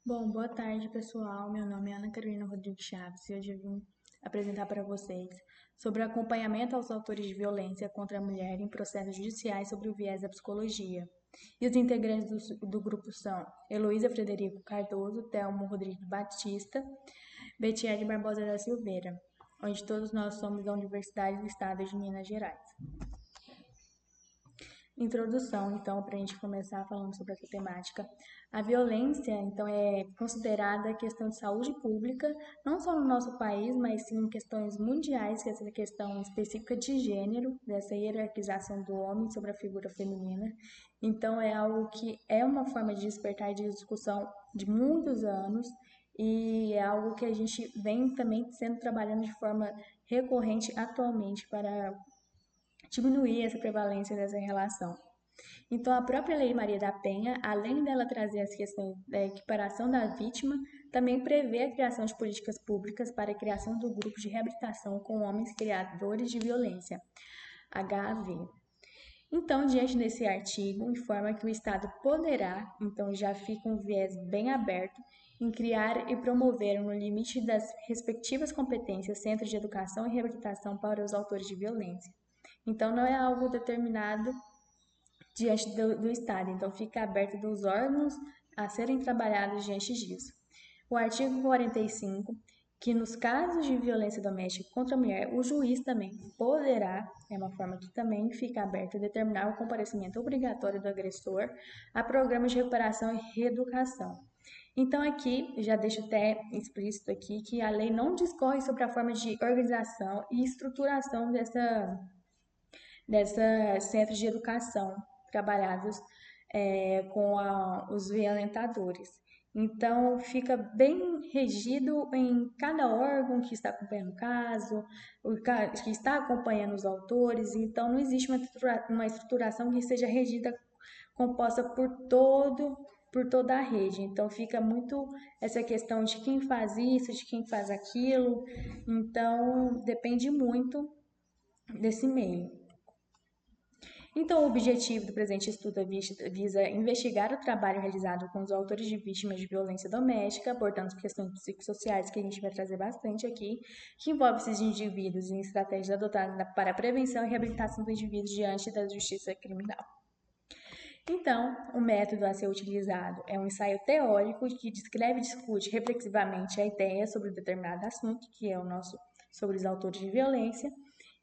Bom, boa tarde, pessoal. Meu nome é Ana Carolina Rodrigues Chaves e hoje eu vim apresentar para vocês sobre o acompanhamento aos autores de violência contra a mulher em processos judiciais sobre o viés da psicologia. E os integrantes do grupo são Heloísa Frederico Cardoso, Telmo Rodrigues Batista, Betiele Barbosa da Silveira, onde todos nós somos da Universidade do Estado de Minas Gerais. Introdução, então, para a gente começar falando sobre essa temática. A violência, então, é considerada questão de saúde pública, não só no nosso país, mas sim em questões mundiais, que é essa questão específica de gênero, dessa hierarquização do homem sobre a figura feminina. Então, é algo que é uma forma de despertar de discussão de muitos anos e é algo que a gente vem também sendo trabalhando de forma recorrente atualmente para diminuir essa prevalência dessa relação. Então, a própria Lei Maria da Penha, além dela trazer as questões da equiparação da vítima, também prevê a criação de políticas públicas para a criação do grupo de reabilitação com homens criadores de violência, HAV. Então, diante desse artigo, informa que o Estado poderá, então já fica um viés bem aberto, em criar e promover, no limite das respectivas competências, centros de educação e reabilitação para os autores de violência. Então, não é algo determinado diante do Estado, então fica aberto dos órgãos a serem trabalhados diante disso. O artigo 45, que nos casos de violência doméstica contra a mulher, o juiz também poderá, é uma forma que também fica aberta, determinar o comparecimento obrigatório do agressor a programas de recuperação e reeducação. Então aqui, já deixo até explícito aqui que a lei não discorre sobre a forma de organização e estruturação dessa centros de educação trabalhados os violentadores. Então, fica bem regido em cada órgão que está acompanhando o caso, que está acompanhando os autores. Então, não existe uma estruturação que seja regida, composta por toda a rede. Então, fica muito essa questão de quem faz isso, de quem faz aquilo. Então, depende muito desse meio. Então, o objetivo do presente estudo visa investigar o trabalho realizado com os autores de vítimas de violência doméstica, abordando questões psicossociais, que a gente vai trazer bastante aqui, que envolve esses indivíduos em estratégias adotadas para a prevenção e reabilitação dos indivíduos diante da justiça criminal. Então, o método a ser utilizado é um ensaio teórico que descreve e discute reflexivamente a ideia sobre um determinado assunto, que é o nosso sobre os autores de violência,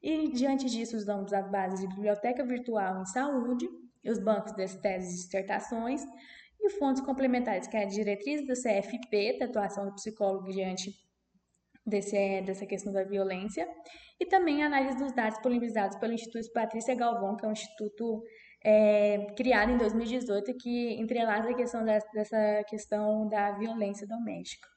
e diante disso usamos as bases de biblioteca virtual em saúde, os bancos das teses e dissertações e fontes complementares, que é a diretriz do CFP, da atuação do psicólogo diante dessa questão da violência, e também a análise dos dados disponibilizados pelo Instituto Patrícia Galvão, que é um instituto criado em 2018 que entrelaça a questão dessa questão da violência doméstica.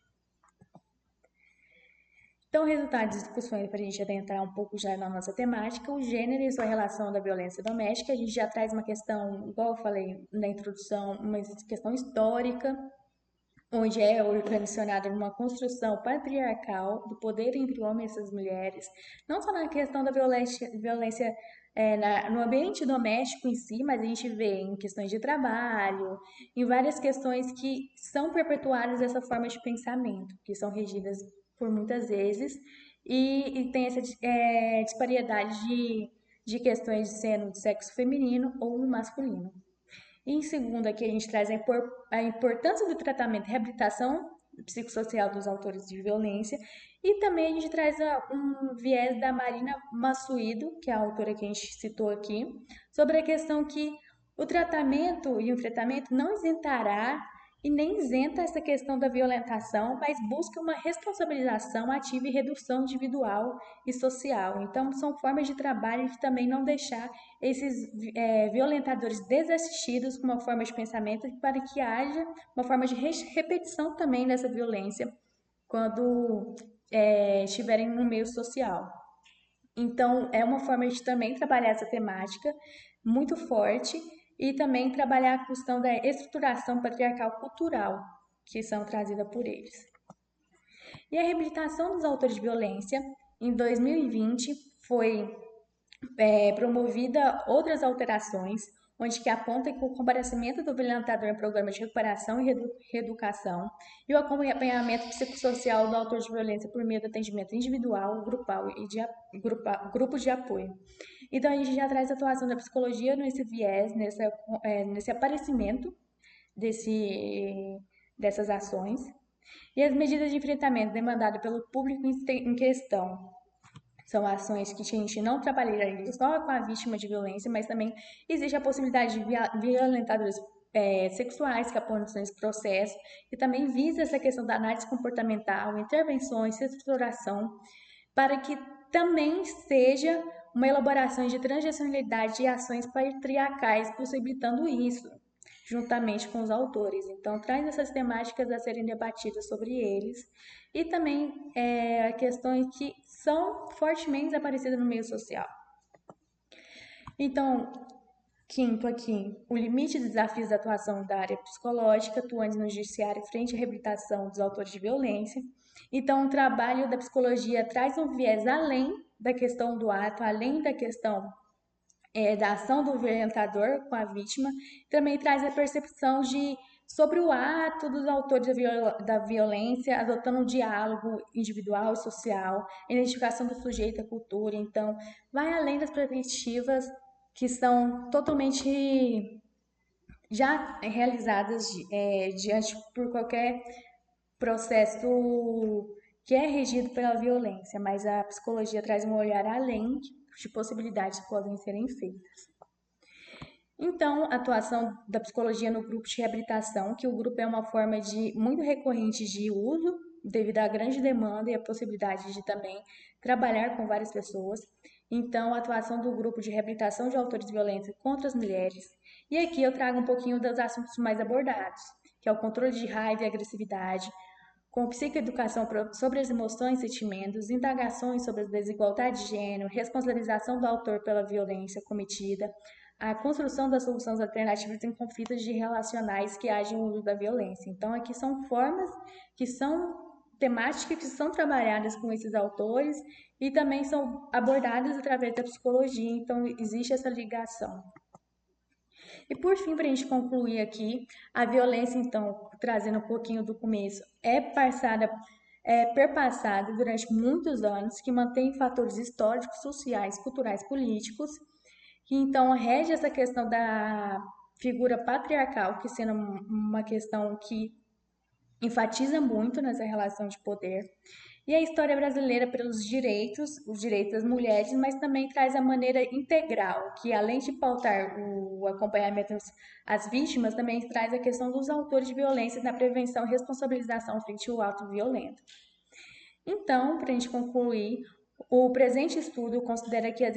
Então, resultado de discussões para a gente adentrar um pouco já na nossa temática, o gênero e sua relação da violência doméstica, a gente já traz uma questão, igual eu falei na introdução, uma questão histórica, onde é organizada uma construção patriarcal do poder entre homens e as mulheres, não só na questão da violência no ambiente doméstico em si, mas a gente vê em questões de trabalho, em várias questões que são perpetuadas dessa forma de pensamento, que são regidas por muitas vezes, e tem essa disparidade de questões de sendo de sexo feminino ou masculino. E em segundo, aqui a gente traz a importância do tratamento e reabilitação psicossocial dos autores de violência. E também a gente traz um viés da Marina Massuído, que é a autora que a gente citou aqui, sobre a questão que o tratamento e o enfrentamento não isentará e nem isenta essa questão da violentação, mas busca uma responsabilização ativa e redução individual e social. Então, são formas de trabalho que também não deixar esses violentadores desassistidos com uma forma de pensamento para que haja uma forma de repetição também dessa violência quando estiverem no meio social. Então, é uma forma de também trabalhar essa temática muito forte e também trabalhar a questão da estruturação patriarcal cultural que são trazidas por eles. E a reabilitação dos autores de violência, em 2020, foi promovida outras alterações, onde que aponta que o comparecimento do violentador em programas de recuperação e reeducação e o acompanhamento psicossocial do autor de violência por meio do atendimento individual, grupal e grupos de apoio. Então, a gente já traz a atuação da psicologia nesse viés, nesse aparecimento dessas ações. E as medidas de enfrentamento demandadas pelo público em questão são ações que a gente não trabalharia só com a vítima de violência, mas também existe a possibilidade de violentadores sexuais que apoiam nesse processo, e também visa essa questão da análise comportamental, intervenções, estruturação, para que também seja uma elaboração de transgecionalidade e ações patriarcais, possibilitando isso, juntamente com os autores. Então, traz essas temáticas a serem debatidas sobre eles e também questões que são fortemente aparecidas no meio social. Então, quinto aqui, o limite de desafios da atuação da área psicológica, atuante no judiciário frente à reabilitação dos autores de violência. Então, o trabalho da psicologia traz um viés além da questão do ato, além da questão da ação do violentador com a vítima, também traz a percepção sobre o ato dos autores da violência, adotando um diálogo individual e social, identificação do sujeito à cultura. Então, vai além das perspectivas que são totalmente já realizadas diante por qualquer processo que é regido pela violência, mas a psicologia traz um olhar além de possibilidades que podem serem feitas. Então, a atuação da psicologia no grupo de reabilitação, que o grupo é uma forma muito recorrente de uso, devido à grande demanda e a possibilidade de também trabalhar com várias pessoas. Então, a atuação do grupo de reabilitação de autores de violência contra as mulheres. E aqui eu trago um pouquinho dos assuntos mais abordados, que é o controle de raiva e agressividade, com psicoeducação sobre as emoções e sentimentos, indagações sobre a desigualdade de gênero, responsabilização do autor pela violência cometida, a construção das soluções alternativas em conflitos relacionais que agem no uso da violência. Então, aqui são formas que são temáticas que são trabalhadas com esses autores e também são abordadas através da psicologia, então existe essa ligação. E por fim, para a gente concluir aqui, a violência, então, trazendo um pouquinho do começo, perpassada durante muitos anos, que mantém fatores históricos, sociais, culturais, políticos, que então rege essa questão da figura patriarcal, que sendo uma questão que enfatiza muito nessa relação de poder. E a história brasileira pelos direitos, os direitos das mulheres, mas também traz a maneira integral, que além de pautar o acompanhamento às vítimas, também traz a questão dos autores de violência na prevenção e responsabilização frente ao ato violento. Então, para a gente concluir, o presente estudo considera que as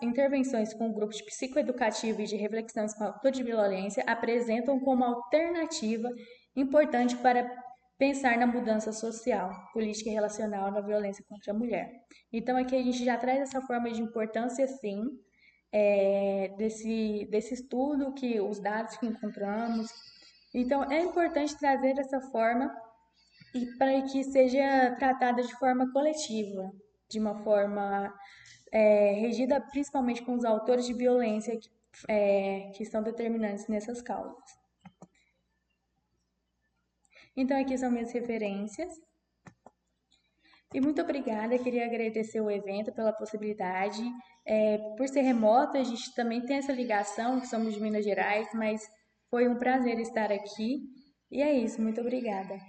intervenções com grupos de psicoeducativo e de reflexões com autor de violência apresentam como alternativa importante para pensar na mudança social, política e relacional na violência contra a mulher. Então, aqui a gente já traz essa forma de importância, sim, desse estudo, que os dados que encontramos. Então, é importante trazer essa forma e para que seja tratada de forma coletiva, de uma forma regida principalmente com os autores de violência que são determinantes nessas causas. Então, aqui são minhas referências. E muito obrigada, queria agradecer o evento pela possibilidade. Por ser remoto, a gente também tem essa ligação, que somos de Minas Gerais, mas foi um prazer estar aqui. E é isso, muito obrigada.